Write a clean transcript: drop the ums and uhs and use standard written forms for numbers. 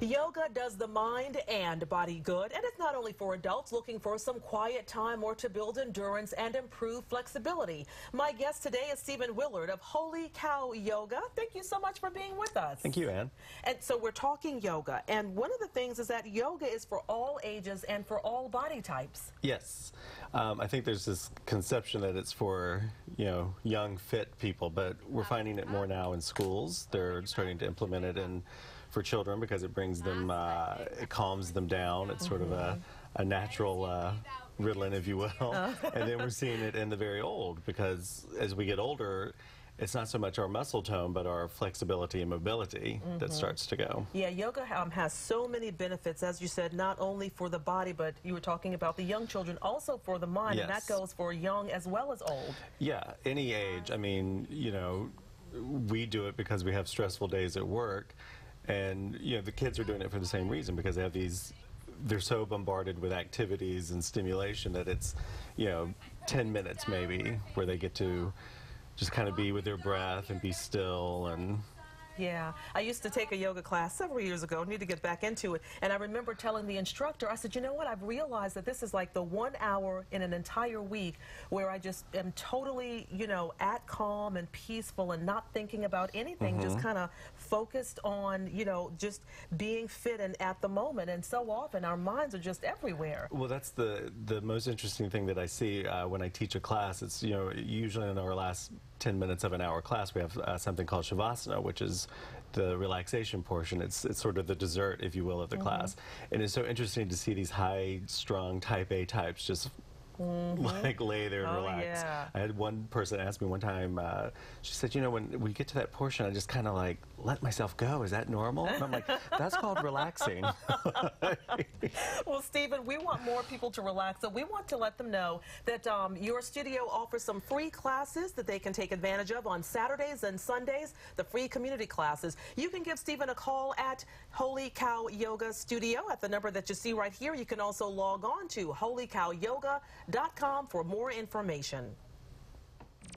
Yoga does the mind and body good, and it's not only for adults looking for some quiet time or to build endurance and improve flexibility. My guest today is Stephen Willard of Holy Cow Yoga. Thank you so much for being with us. Thank you, Ann. And so we're talking yoga, and one of the things is that yoga is for all ages and for all body types. Yes. I think there's this conception that it's for, young, fit people, but we're finding it more now in schools. They're starting to implement it for children because it brings them, it calms them down. It's sort of a natural Ritalin, if you will. And then we're seeing it in the very old because as we get older, it's not so much our muscle tone, but our flexibility and mobility that starts to go. Yeah, yoga has so many benefits, as you said, not only for the body, but you were talking about the young children, also for the mind, Yes. and that goes for young as well as old. Yeah, any age. I mean, we do it because we have stressful days at work, and, the kids are doing it for the same reason because they have they're so bombarded with activities and stimulation that it's, 10 minutes maybe where they get to just kind of be with their breath and be still. And yeah, I used to take a yoga class several years ago, need to get back into it, and I remember telling the instructor, I said, you know what, I've realized that this is like the 1 hour in an entire week where I just am totally, at calm and peaceful and not thinking about anything, just kind of focused on, just being fit and at the moment, and so often our minds are just everywhere. well, that's the most interesting thing that I see when I teach a class. It's, usually in our last 10 minutes of an hour class, we have something called Shavasana, which is the relaxation portion. It's sort of the dessert, if you will, of the class. And it's so interesting to see these high-strung type A types just like lay there and relax. Yeah. I had one person ask me one time, she said, when we get to that portion, I just kind of like let myself go. Is that normal? And I'm like, that's called relaxing. Well, Stephen, we want more people to relax, so we want to let them know that your studio offers some free classes that they can take advantage of on Saturdays and Sundays, the free community classes. You can give Stephen a call at Holy Cow Yoga Studio at the number that you see right here. You can also log on to holycowyoga.com for more information.